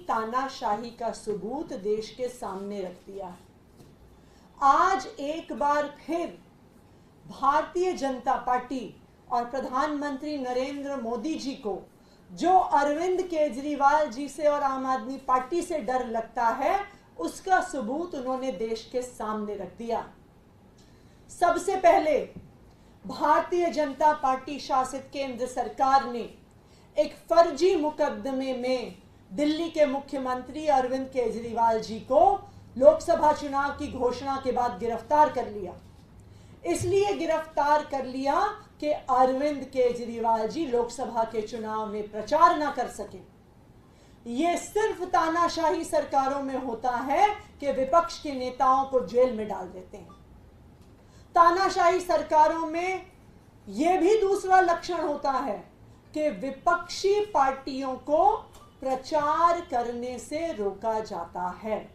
तानाशाही का सबूत देश के सामने रख दिया है। आज एक बार फिर भारतीय जनता पार्टी और प्रधानमंत्री नरेंद्र मोदी जी को जो अरविंद केजरीवाल जी से और आम आदमी पार्टी से डर लगता है, उसका सबूत उन्होंने देश के सामने रख दिया। सबसे पहले भारतीय जनता पार्टी शासित केंद्र सरकार ने एक फर्जी मुकदमे में दिल्ली के मुख्यमंत्री अरविंद केजरीवाल जी को लोकसभा चुनाव की घोषणा के बाद गिरफ्तार कर लिया। इसलिए गिरफ्तार कर लिया कि अरविंद केजरीवाल जी लोकसभा के चुनाव में प्रचार ना कर सके। यह सिर्फ तानाशाही सरकारों में होता है कि विपक्ष के नेताओं को जेल में डाल देते हैं। तानाशाही सरकारों में यह भी दूसरा लक्षण होता है कि विपक्षी पार्टियों को प्रचार करने से रोका जाता है।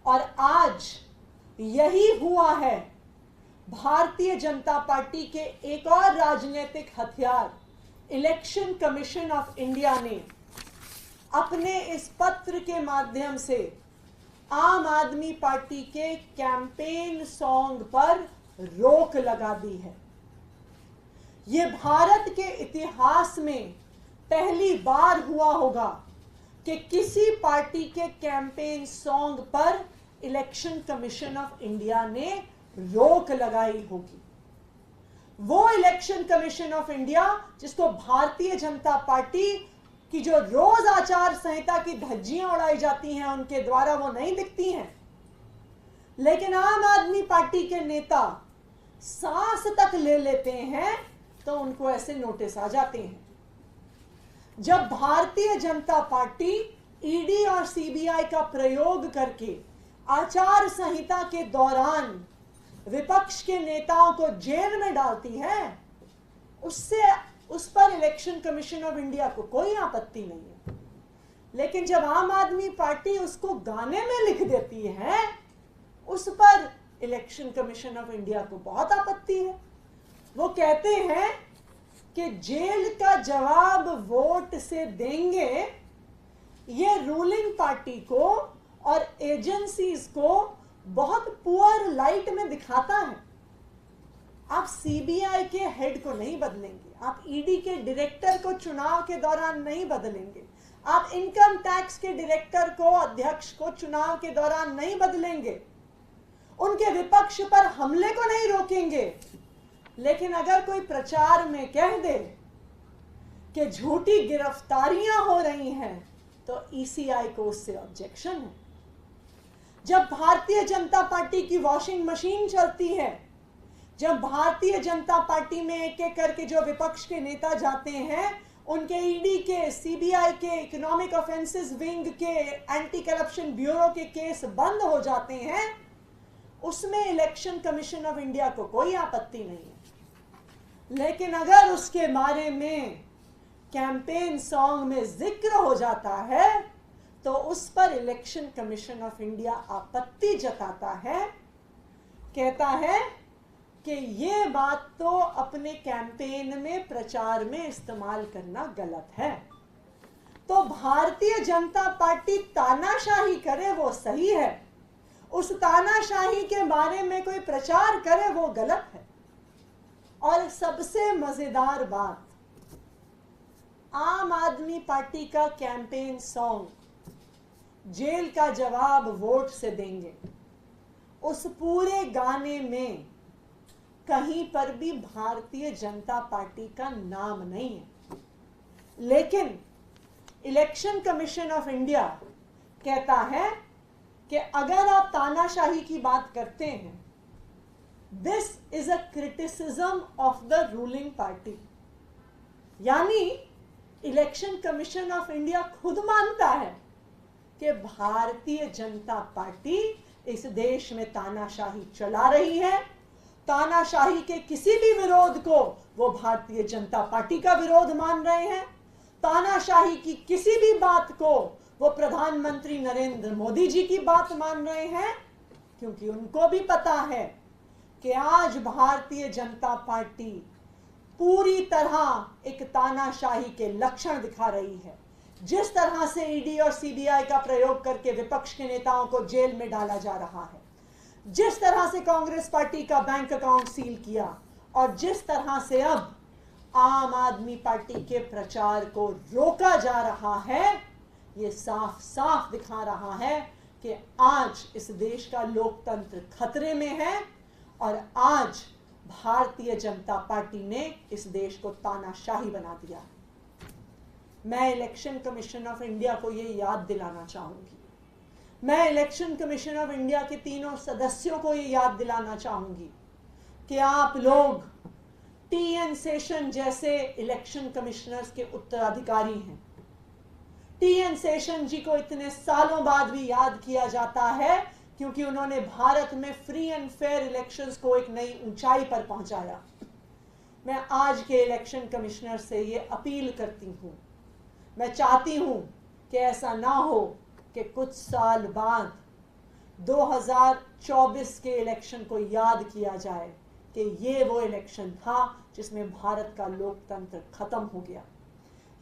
और आज यही हुआ है। भारतीय जनता पार्टी के एक और राजनीतिक हथियार इलेक्शन कमीशन ऑफ इंडिया ने अपने इस पत्र के माध्यम से आम आदमी पार्टी के कैंपेन सॉन्ग पर रोक लगा दी है। यह भारत के इतिहास में पहली बार हुआ होगा कि किसी पार्टी के कैंपेन सॉन्ग पर इलेक्शन कमीशन ऑफ इंडिया ने रोक लगाई होगी। वो इलेक्शन कमीशन ऑफ इंडिया जिसको भारतीय जनता पार्टी की जो रोज आचार संहिता की धज्जियां उड़ाई जाती हैं उनके द्वारा वो नहीं दिखती हैं, लेकिन आम आदमी पार्टी के नेता सांस तक ले लेते हैं तो उनको ऐसे नोटिस आ जाते हैं। जब भारतीय जनता पार्टी ईडी और सीबीआई का प्रयोग करके आचार संहिता के दौरान विपक्ष के नेताओं को जेल में डालती है, उस पर इलेक्शन कमीशन ऑफ इंडिया को कोई आपत्ति नहीं है। लेकिन जब आम आदमी पार्टी उसको गाने में लिख देती है, उस पर इलेक्शन कमीशन ऑफ इंडिया को बहुत आपत्ति है। वो कहते हैं कि जेल का जवाब वोट से देंगे, ये रूलिंग पार्टी को और एजेंसीज को बहुत पुअर लाइट में दिखाता है। आप सीबीआई के हेड को नहीं बदलेंगे, आप ईडी के डायरेक्टर को चुनाव के दौरान नहीं बदलेंगे, आप इनकम टैक्स के डायरेक्टर को, अध्यक्ष को चुनाव के दौरान नहीं बदलेंगे, उनके विपक्ष पर हमले को नहीं रोकेंगे। लेकिन अगर कोई प्रचार में कह दे कि झूठी गिरफ्तारियां हो रही हैं तो ईसीआई को उससे ऑब्जेक्शन है। जब भारतीय जनता पार्टी की वॉशिंग मशीन चलती है, जब भारतीय जनता पार्टी में एक एक करके जो विपक्ष के नेता जाते हैं, उनके ईडी के, सीबीआई के, इकोनॉमिक ऑफेंसेस विंग के, एंटी करप्शन ब्यूरो के केस बंद हो जाते हैं, उसमें इलेक्शन कमीशन ऑफ इंडिया को कोई आपत्ति नहीं है। लेकिन अगर उसके बारे में कैंपेन सॉन्ग में जिक्र हो जाता है तो उस पर इलेक्शन कमीशन ऑफ इंडिया आपत्ति जताता है, कहता है कि ये बात तो अपने कैंपेन में, प्रचार में इस्तेमाल करना गलत है। तो भारतीय जनता पार्टी तानाशाही करे वो सही है, उस तानाशाही के बारे में कोई प्रचार करे वो गलत है। और सबसे मजेदार बात, आम आदमी पार्टी का कैंपेन सॉन्ग जेल का जवाब वोट से देंगे, उस पूरे गाने में कहीं पर भी भारतीय जनता पार्टी का नाम नहीं है। लेकिन इलेक्शन कमीशन ऑफ इंडिया कहता है कि अगर आप तानाशाही की बात करते हैं, this is a criticism of the ruling party. यानी इलेक्शन कमीशन ऑफ इंडिया खुद मानता है कि भारतीय जनता पार्टी इस देश में तानाशाही चला रही है। तानाशाही के किसी भी विरोध को वो भारतीय जनता पार्टी का विरोध मान रहे हैं। तानाशाही की किसी भी बात को वो प्रधानमंत्री नरेंद्र मोदी जी की बात मान रहे हैं, क्योंकि उनको भी पता है कि आज भारतीय जनता पार्टी पूरी तरह एक तानाशाही के लक्षण दिखा रही है। जिस तरह से ईडी और सीबीआई का प्रयोग करके विपक्ष के नेताओं को जेल में डाला जा रहा है, जिस तरह से कांग्रेस पार्टी का बैंक अकाउंट सील किया और जिस तरह से अब आम आदमी पार्टी के प्रचार को रोका जा रहा है, ये साफ साफ दिखा रहा है कि आज इस देश का लोकतंत्र खतरे में है और आज भारतीय जनता पार्टी ने इस देश को तानाशाही बना दिया। मैं इलेक्शन कमीशन ऑफ इंडिया को ये याद दिलाना चाहूंगी, मैं इलेक्शन कमीशन ऑफ इंडिया के तीनों सदस्यों को ये याद दिलाना चाहूंगी कि आप लोग टीएन शेषन जैसे इलेक्शन कमिश्नर्स के उत्तराधिकारी हैं। टीएन शेषन जी को इतने सालों बाद भी याद किया जाता है क्योंकि उन्होंने भारत में फ्री एंड फेयर इलेक्शंस को एक नई ऊंचाई पर पहुंचाया। मैं आज के इलेक्शन कमिश्नर से ये अपील करती हूं, मैं चाहती हूं कि ऐसा ना हो कि कुछ साल बाद 2024 के इलेक्शन को याद किया जाए कि ये वो इलेक्शन था जिसमें भारत का लोकतंत्र खत्म हो गया।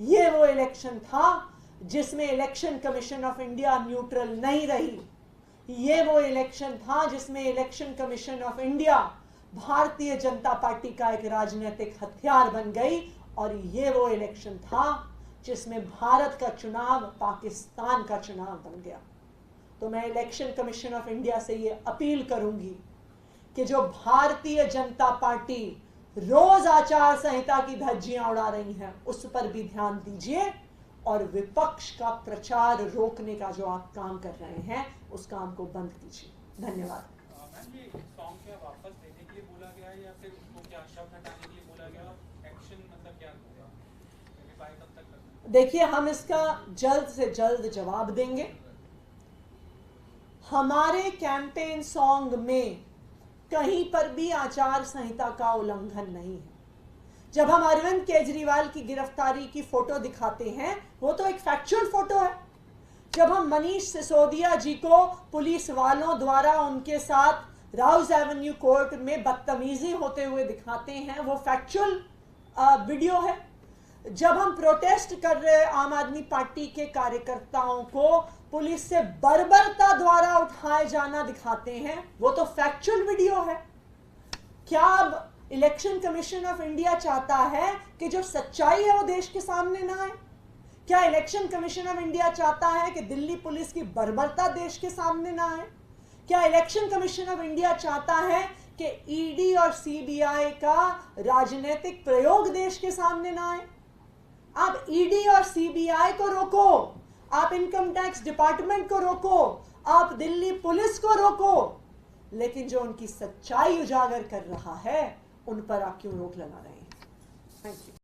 ये वो इलेक्शन था जिसमें election commission of India neutral नहीं रही। ये वो इलेक्शन था जिसमें election commission of India Bharatiya Janata party का एक राजनीतिक हथियार बन गई और ये वो इलेक्शन था जिसमें भारत का चुनाव पाकिस्तान का चुनाव बन गया। तो मैं इलेक्शन कमीशन ऑफ इंडिया से ये अपील करूंगी कि जो भारतीय जनता पार्टी रोज आचार संहिता की धज्जियां उड़ा रही हैं उस पर भी ध्यान दीजिए और विपक्ष का प्रचार रोकने का जो आप काम कर रहे हैं उस काम को बंद कीजिए। धन्यवाद। मैम, ये सॉन्ग क्या वापस देने के लिए बोला गया है या फिर उसको क्या शब्द हटाने के लिए बोला गया और एक्शन मतलब क्या होगा, वेरीफाई कब तक करना? देखिए, हम इसका जल्द से जल्द जवाब देंगे। हमारे कैंपेन सॉन्ग में कहीं पर भी आचार संहिता का उल्लंघन नहीं है। जब हम अरविंद केजरीवाल की गिरफ्तारी की फोटो दिखाते हैं वो तो एक फैक्चुअल फोटो है। जब हम मनीष सिसोदिया जी को पुलिस वालों द्वारा उनके साथ राउज एवेन्यू कोर्ट में बदतमीजी होते हुए दिखाते हैं वो फैक्चुअल वीडियो है। जब हम प्रोटेस्ट कर रहे आम आदमी पार्टी के कार्यकर्ताओं को पुलिस से बर्बरता द्वारा उठाए जाना दिखाते हैं वो तो फैक्चुअल वीडियो है। क्या अब इलेक्शन कमीशन ऑफ इंडिया चाहता है कि जो सच्चाई है वो देश के सामने ना आए? क्या इलेक्शन कमीशन ऑफ इंडिया चाहता है कि दिल्ली पुलिस की बर्बरता देश के सामने ना आए? क्या इलेक्शन कमीशन ऑफ इंडिया चाहता है कि ईडी और सीबीआई का राजनीतिक प्रयोग देश के सामने ना आए? आप ईडी और सीबीआई को रोको, आप इनकम टैक्स डिपार्टमेंट को रोको, आप दिल्ली पुलिस को रोको, लेकिन जो उनकी सच्चाई उजागर कर रहा है उन पर आप क्यों रोक लगा रहे हैं? Thank you.